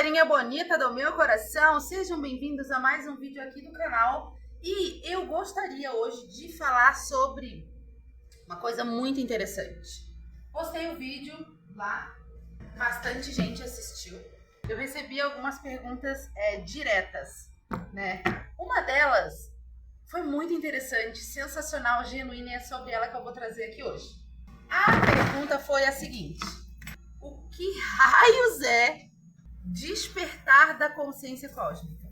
galerinha bonita do meu coração, sejam bem-vindos a mais um vídeo aqui do canal. E eu gostaria hoje de falar sobre uma coisa muito interessante. Postei o vídeo lá, bastante gente assistiu. Eu recebi algumas perguntas diretas, né? Uma delas foi muito interessante, sensacional, genuína, e é sobre ela que eu vou trazer aqui hoje. A pergunta foi a seguinte: o que raios é despertar da consciência cósmica?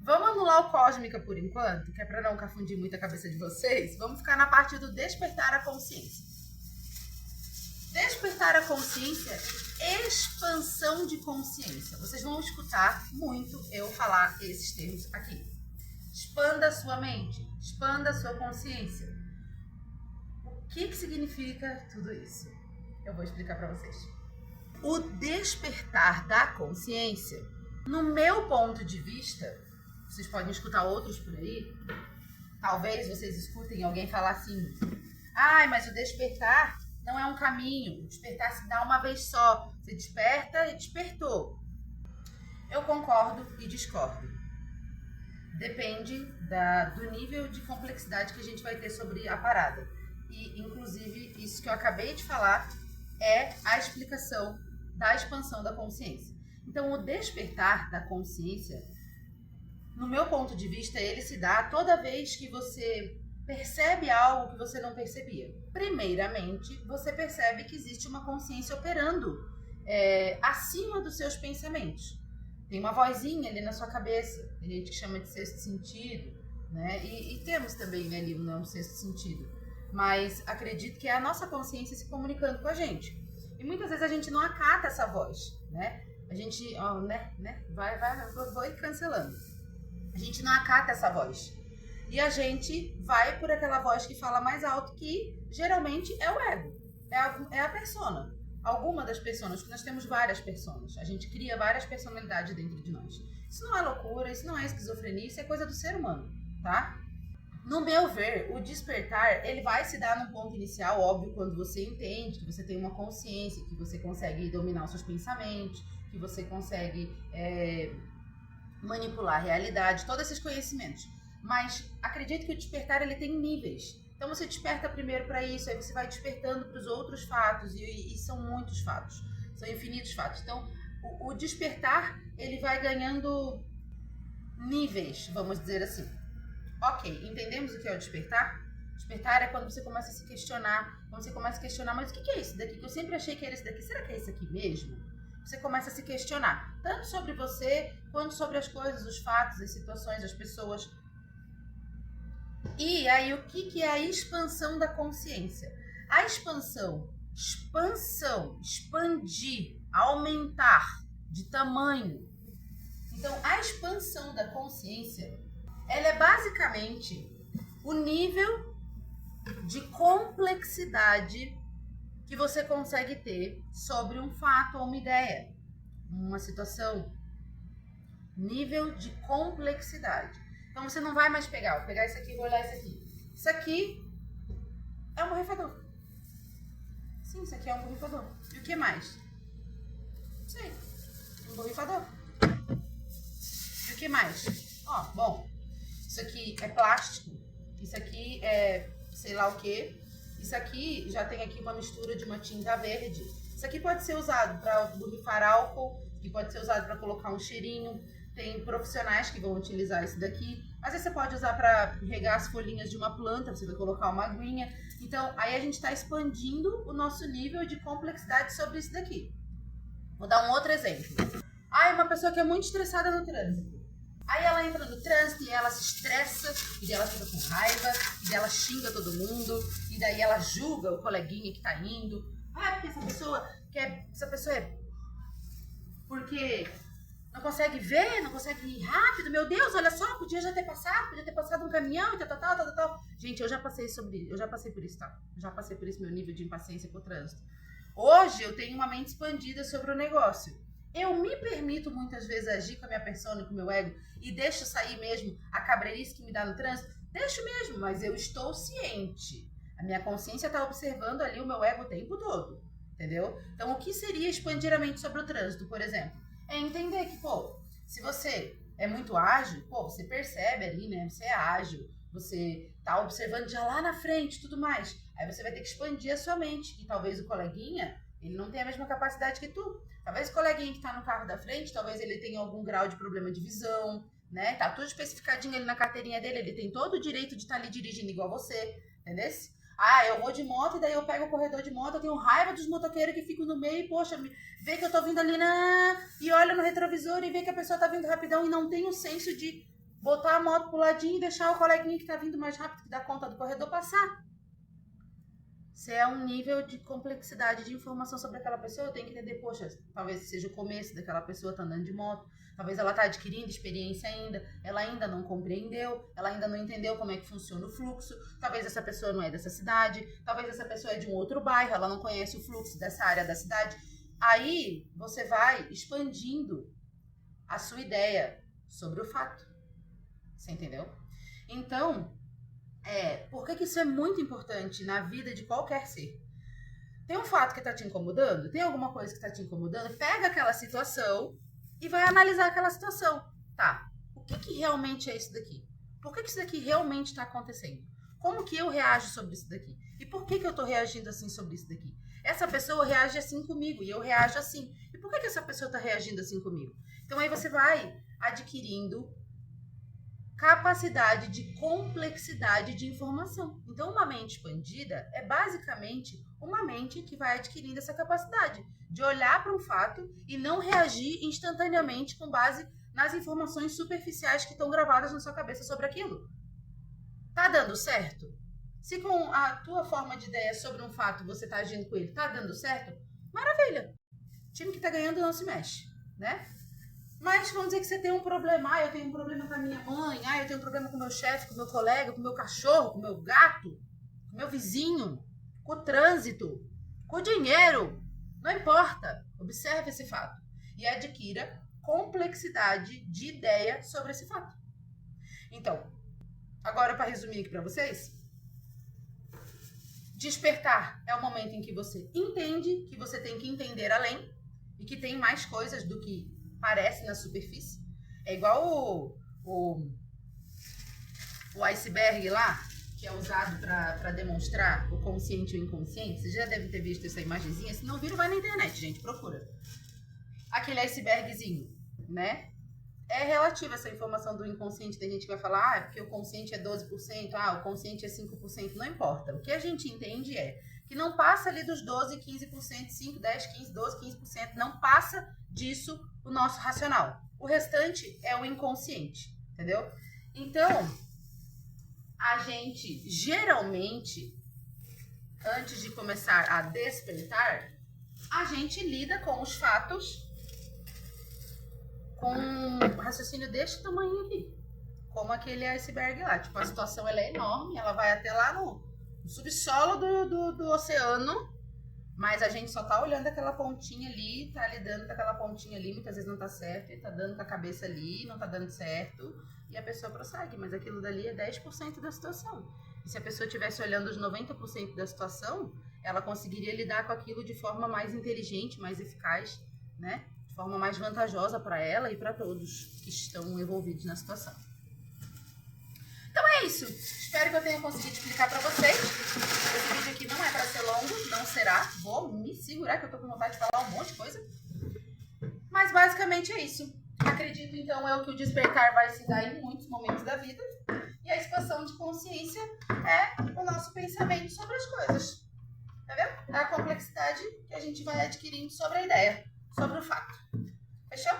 Vamos anular o cósmica por enquanto, que é para não confundir muito a cabeça de vocês. Vamos ficar na parte do despertar a consciência. Despertar a consciência, expansão de consciência. Vocês vão escutar muito eu falar esses termos aqui. Expanda a sua mente, expanda a sua consciência. O que significa tudo isso? Eu vou explicar para vocês. O despertar da consciência, no meu ponto de vista, vocês podem escutar outros por aí, talvez vocês escutem alguém falar assim: ai, mas o despertar não é um caminho, o despertar se dá uma vez só, você desperta e despertou. Eu concordo e discordo. Depende do nível de complexidade que a gente vai ter sobre a parada. E, inclusive, isso que eu acabei de falar é a explicação da expansão da consciência. Então, o despertar da consciência, no meu ponto de vista, ele se dá toda vez que você percebe algo que você não percebia. Primeiramente, você percebe que existe uma consciência operando acima dos seus pensamentos. Tem uma vozinha ali na sua cabeça, tem gente que chama de sexto sentido, né? E temos também ali um sexto sentido. Mas acredito que é a nossa consciência se comunicando com a gente. E muitas vezes a gente não acata essa voz, né? A gente, vou ir cancelando. A gente não acata essa voz. E a gente vai por aquela voz que fala mais alto, que geralmente é o ego, é a persona. Alguma das personas, porque nós temos várias personas. A gente cria várias personalidades dentro de nós. Isso não é loucura, isso não é esquizofrenia, isso é coisa do ser humano, tá? No meu ver, o despertar, ele vai se dar num ponto inicial, óbvio, quando você entende que você tem uma consciência, que você consegue dominar os seus pensamentos, que você consegue manipular a realidade, todos esses conhecimentos. Mas acredito que o despertar, ele tem níveis. Então você desperta primeiro para isso, aí você vai despertando para os outros fatos, e são muitos fatos, são infinitos fatos. Então o despertar, ele vai ganhando níveis, vamos dizer assim. Ok, entendemos o que é o despertar? Despertar é quando você começa a se questionar, mas o que é isso daqui? Que eu sempre achei que era isso daqui, será que é isso aqui mesmo? Você começa a se questionar, tanto sobre você, quanto sobre as coisas, os fatos, as situações, as pessoas. E aí, o que é a expansão da consciência? A expansão, expandir, aumentar de tamanho. Então, a expansão da consciência, ela é basicamente o nível de complexidade que você consegue ter sobre um fato ou uma ideia, uma situação. Nível de complexidade. Então você não vai mais pegar, vou pegar isso aqui e vou olhar isso aqui. Isso aqui é um borrifador. Sim, isso aqui é um borrifador. E o que mais? Não sei. Um borrifador. E o que mais? Ó, bom. Isso aqui é plástico. Isso aqui é sei lá o que. Isso aqui já tem aqui uma mistura de uma tinta verde. Isso aqui pode ser usado para borrifar álcool. E pode ser usado para colocar um cheirinho. Tem profissionais que vão utilizar isso daqui. Às vezes você pode usar para regar as folhinhas de uma planta, você vai colocar uma aguinha. Então, aí a gente está expandindo o nosso nível de complexidade sobre isso daqui. Vou dar um outro exemplo. Uma pessoa que é muito estressada no trânsito. Aí ela entra no trânsito e ela se estressa, e daí ela fica com raiva, e daí ela xinga todo mundo, e daí ela julga o coleguinha que tá indo. Porque essa pessoa é... Porque... não consegue ver, não consegue ir rápido. Meu Deus, olha só, podia ter passado um caminhão e tal. Gente, eu já passei por isso, tá? Já passei por isso, meu nível de impaciência com o trânsito. Hoje eu tenho uma mente expandida sobre o negócio. Eu me permito muitas vezes agir com a minha persona e com o meu ego e deixo sair mesmo a cabreirice que me dá no trânsito. Deixo mesmo, mas eu estou ciente. A minha consciência está observando ali o meu ego o tempo todo, entendeu? Então, o que seria expandir a mente sobre o trânsito, por exemplo? é entender que, pô, se você é muito ágil, pô, você percebe ali, né? Você é ágil, você tá observando já lá na frente, tudo mais. Aí você vai ter que expandir a sua mente. E talvez o coleguinha, ele não tenha a mesma capacidade que tu. Talvez o coleguinha que tá no carro da frente, talvez ele tenha algum grau de problema de visão, né? Tá tudo especificadinho ali na carteirinha dele, ele tem todo o direito de estar ali dirigindo igual você, entendeu? Ah, eu vou de moto e daí eu pego o corredor de moto, eu tenho raiva dos motoqueiros que ficam no meio e, poxa, vê que eu tô vindo ali e olha no retrovisor e vê que a pessoa tá vindo rapidão e não tem o senso de botar a moto pro ladinho e deixar o coleguinha que tá vindo mais rápido que dá conta do corredor passar. Se é um nível de complexidade de informação sobre aquela pessoa, eu tenho que entender, poxa, talvez seja o começo daquela pessoa tá andando de moto, talvez ela tá adquirindo experiência ainda, ela ainda não compreendeu, ela ainda não entendeu como é que funciona o fluxo, talvez essa pessoa não é dessa cidade, talvez essa pessoa é de um outro bairro, ela não conhece o fluxo dessa área da cidade. Aí você vai expandindo a sua ideia sobre o fato. Você entendeu? Então, por que isso é muito importante na vida de qualquer ser? Tem um fato que está te incomodando? Tem alguma coisa que está te incomodando? Pega aquela situação e vai analisar aquela situação. Tá, o que realmente é isso daqui? Por que isso daqui realmente está acontecendo? Como que eu reajo sobre isso daqui? E por que eu estou reagindo assim sobre isso daqui? Essa pessoa reage assim comigo e eu reajo assim. E por que essa pessoa está reagindo assim comigo? Então aí você vai adquirindo capacidade de complexidade de informação. Então, uma mente expandida é basicamente uma mente que vai adquirindo essa capacidade de olhar para um fato e não reagir instantaneamente com base nas informações superficiais que estão gravadas na sua cabeça sobre aquilo. Tá dando certo? Se com a tua forma de ideia sobre um fato você tá agindo com ele, tá dando certo? Maravilha! O time que tá ganhando não se mexe, né? Mas vamos dizer que você tem um problema. Eu tenho um problema com a minha mãe. Eu tenho um problema com o meu chefe, com o meu colega, com o meu cachorro, com o meu gato, com o meu vizinho, com o trânsito, com o dinheiro. Não importa. Observe esse fato e adquira complexidade de ideia sobre esse fato. Então, agora para resumir aqui para vocês, despertar é o momento em que você entende que você tem que entender além e que tem mais coisas do que parece na superfície. É igual o iceberg lá, que é usado para demonstrar o consciente e o inconsciente. Vocês já devem ter visto essa imagenzinha. Se não viram, vai na internet, gente, procura. Aquele icebergzinho, né? É relativa essa informação do inconsciente. Tem gente que vai falar, porque o consciente é 12%, o consciente é 5%. Não importa. O que a gente entende é que não passa ali dos 12, 15%, 5, 10, 15, 12, 15%. Não passa disso o nosso racional. O restante é o inconsciente, entendeu? Então, a gente geralmente, antes de começar a despertar, a gente lida com os fatos com um raciocínio deste tamanho aqui, como aquele iceberg lá. Tipo, a situação ela é enorme, ela vai até lá no subsolo do oceano, mas a gente só tá olhando aquela pontinha ali, tá lidando com aquela pontinha ali, muitas vezes não tá certo, e tá dando com a cabeça ali, não tá dando certo, e a pessoa prossegue, mas aquilo dali é 10% da situação. E se a pessoa estivesse olhando os 90% da situação, ela conseguiria lidar com aquilo de forma mais inteligente, mais eficaz, né? De forma mais vantajosa para ela e para todos que estão envolvidos na situação. Então é isso. Espero que eu tenha conseguido explicar para vocês. Esse vídeo aqui não é para ser longo, não será. Vou me segurar que eu tô com vontade de falar um monte de coisa. Mas basicamente é isso. Acredito então que o despertar vai se dar em muitos momentos da vida. E a expansão de consciência é o nosso pensamento sobre as coisas. Tá vendo? É a complexidade que a gente vai adquirindo sobre a ideia, sobre o fato. Fechou?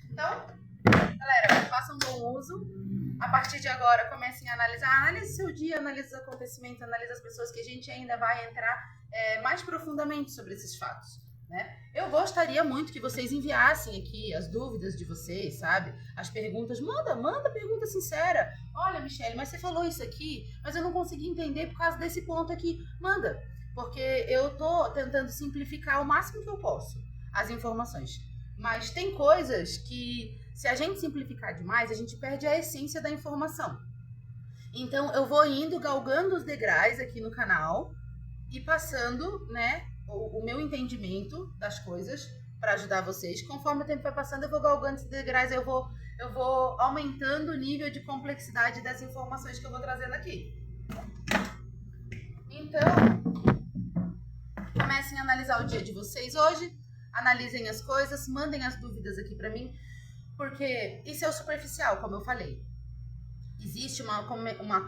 Então, galera, façam bom uso. A partir de agora, comecem a analisar. Analise seu dia, analise os acontecimentos, analise as pessoas, que a gente ainda vai entrar mais profundamente sobre esses fatos, né? Eu gostaria muito que vocês enviassem aqui as dúvidas de vocês, sabe? As perguntas. Manda pergunta sincera. Olha, Michele, mas você falou isso aqui, mas eu não consegui entender por causa desse ponto aqui. Manda, porque eu tô tentando simplificar o máximo que eu posso as informações. Mas tem coisas que, se a gente simplificar demais, a gente perde a essência da informação. Então, eu vou indo, galgando os degraus aqui no canal e passando, né, o meu entendimento das coisas para ajudar vocês. Conforme o tempo vai passando, eu vou galgando esses degraus, eu vou aumentando o nível de complexidade das informações que eu vou trazendo aqui. Então, comecem a analisar o dia de vocês hoje, analisem as coisas, mandem as dúvidas aqui para mim, porque isso é o superficial, como eu falei. Existe uma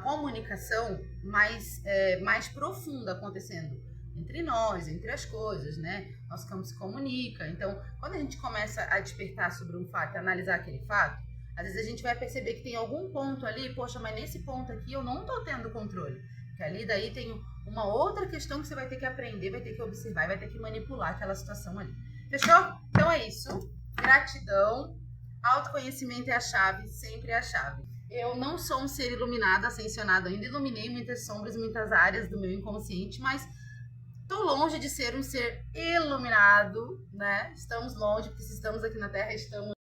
comunicação mais profunda acontecendo entre nós, entre as coisas, né? Nosso campo se comunica. Então, quando a gente começa a despertar sobre um fato, a analisar aquele fato, às vezes a gente vai perceber que tem algum ponto ali, poxa, mas nesse ponto aqui eu não tô tendo controle. Porque ali daí tem uma outra questão que você vai ter que aprender, vai ter que observar, vai ter que manipular aquela situação ali. Fechou? Então é isso. Gratidão. Autoconhecimento é a chave, sempre é a chave. Eu não sou um ser iluminado, ascensionado ainda. Iluminei muitas sombras, muitas áreas do meu inconsciente, mas tô longe de ser um ser iluminado, né? Estamos longe, porque se estamos aqui na Terra, estamos...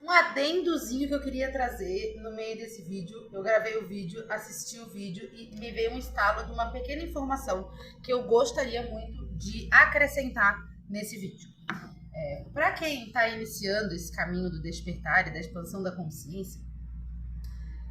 Um adendozinho que eu queria trazer no meio desse vídeo. Eu gravei o vídeo, assisti o vídeo e me veio um estalo de uma pequena informação que eu gostaria muito de acrescentar nesse vídeo. Para quem está iniciando esse caminho do despertar e da expansão da consciência,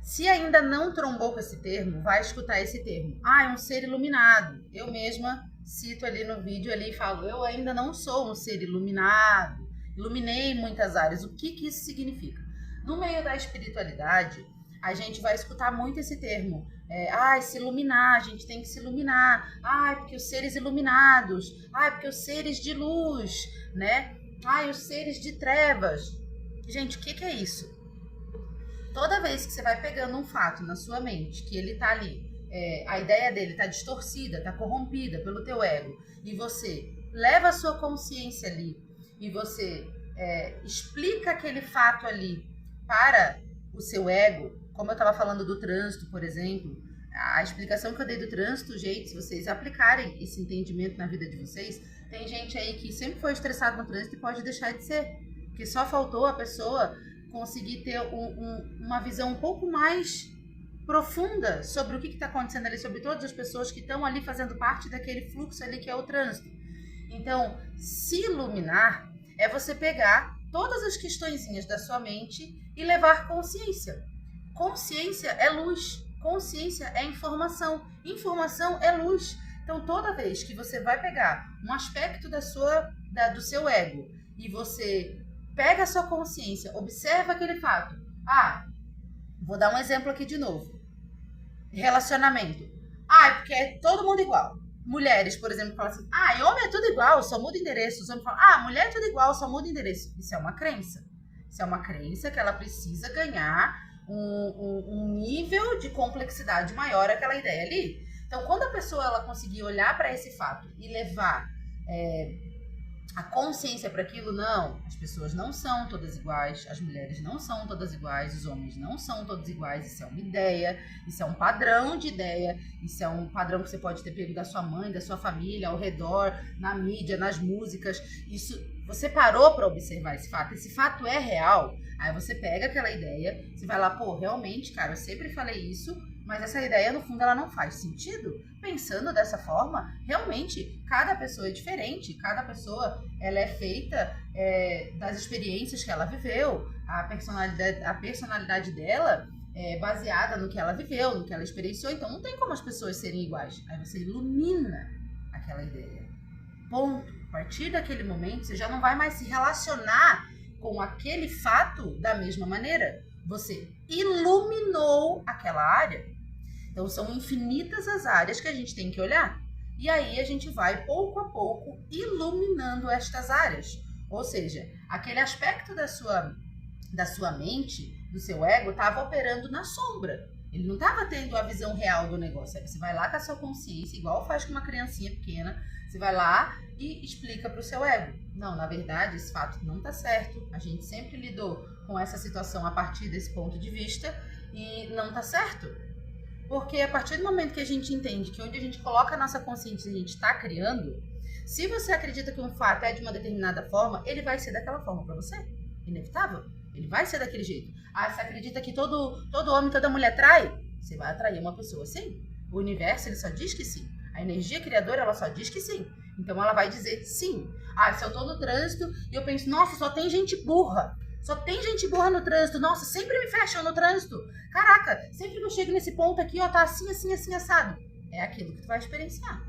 se ainda não trombou com esse termo, vai escutar esse termo. É um ser iluminado. Eu mesma cito ali no vídeo ali e falo, eu ainda não sou um ser iluminado. Iluminei muitas áreas. O que isso significa? No meio da espiritualidade, a gente vai escutar muito esse termo. Se iluminar, a gente tem que se iluminar. Porque os seres iluminados. Porque os seres de luz, né? Os seres de trevas. Gente, o que é isso? Toda vez que você vai pegando um fato na sua mente, que ele tá ali, a ideia dele tá distorcida, tá corrompida pelo teu ego, e você leva a sua consciência ali, e você explica aquele fato ali para o seu ego, como eu estava falando do trânsito, por exemplo, a explicação que eu dei do trânsito, gente, se vocês aplicarem esse entendimento na vida de vocês, tem gente aí que sempre foi estressado no trânsito e pode deixar de ser, porque só faltou a pessoa conseguir ter uma visão um pouco mais profunda sobre o que está acontecendo ali, sobre todas as pessoas que estão ali fazendo parte daquele fluxo ali que é o trânsito. Então, se iluminar é você pegar todas as questõezinhas da sua mente e levar consciência. Consciência é luz, consciência é informação, informação é luz. Então, toda vez que você vai pegar um aspecto do seu ego e você pega a sua consciência, observa aquele fato. Vou dar um exemplo aqui de novo. Relacionamento. É porque é todo mundo igual. Mulheres, por exemplo, falam assim, homem é tudo igual, só muda endereço. Os homens falam, mulher é tudo igual, só muda endereço. Isso é uma crença. Isso é uma crença que ela precisa ganhar um nível de complexidade maior àquela ideia ali. Então, quando a pessoa ela conseguir olhar para esse fato e levar a consciência para aquilo, não, as pessoas não são todas iguais, as mulheres não são todas iguais, os homens não são todos iguais, isso é uma ideia, isso é um padrão de ideia, isso é um padrão que você pode ter pego da sua mãe, da sua família, ao redor, na mídia, nas músicas, isso, você parou para observar esse fato é real, aí você pega aquela ideia, você vai lá, realmente, cara, eu sempre falei isso, mas essa ideia, no fundo, ela não faz sentido. Pensando dessa forma, realmente, cada pessoa é diferente. Cada pessoa, ela é feita das experiências que ela viveu. A personalidade dela é baseada no que ela viveu, no que ela experienciou. Então, não tem como as pessoas serem iguais. Aí você ilumina aquela ideia. Ponto. A partir daquele momento, você já não vai mais se relacionar com aquele fato da mesma maneira. Você iluminou aquela área. Então, são infinitas as áreas que a gente tem que olhar. E aí, a gente vai, pouco a pouco, iluminando estas áreas. Ou seja, aquele aspecto da sua mente, do seu ego, estava operando na sombra. Ele não estava tendo a visão real do negócio. Aí você vai lá com a sua consciência, igual faz com uma criancinha pequena, você vai lá e explica para o seu ego. Não, na verdade, esse fato não está certo. A gente sempre lidou com essa situação a partir desse ponto de vista e não está certo. Porque a partir do momento que a gente entende que onde a gente coloca a nossa consciência a gente está criando, se você acredita que um fato é de uma determinada forma, ele vai ser daquela forma para você. Inevitável. Ele vai ser daquele jeito. Você acredita que todo homem, toda mulher trai? Você vai atrair uma pessoa assim. O universo, ele só diz que sim. A energia criadora, ela só diz que sim. Então ela vai dizer sim. Ah, se eu tô no trânsito e eu penso, nossa, só tem gente burra. Só tem gente burra no trânsito. Nossa, sempre me fecham no trânsito. Caraca, sempre que eu chego nesse ponto aqui, ó, tá assim, assim, assim, assado. É aquilo que tu vai experienciar.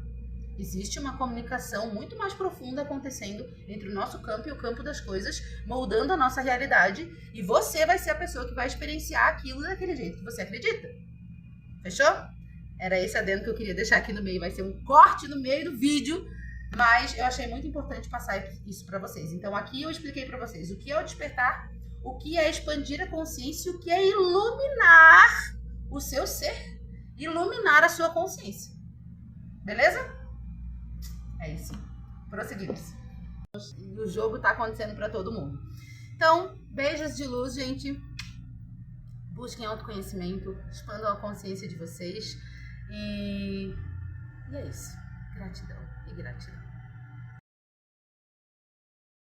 Existe uma comunicação muito mais profunda acontecendo entre o nosso campo e o campo das coisas, moldando a nossa realidade, e você vai ser a pessoa que vai experienciar aquilo daquele jeito que você acredita. Fechou? Era esse adendo que eu queria deixar aqui no meio. Vai ser um corte no meio do vídeo, mas eu achei muito importante passar isso para vocês. Então aqui eu expliquei para vocês o que é o despertar, o que é expandir a consciência, o que é iluminar o seu ser, iluminar a sua consciência. Beleza? É isso. Prosseguimos. O jogo tá acontecendo para todo mundo. Então, beijos de luz, gente. Busquem autoconhecimento, expandam a consciência de vocês. E é isso. Gratidão e gratidão.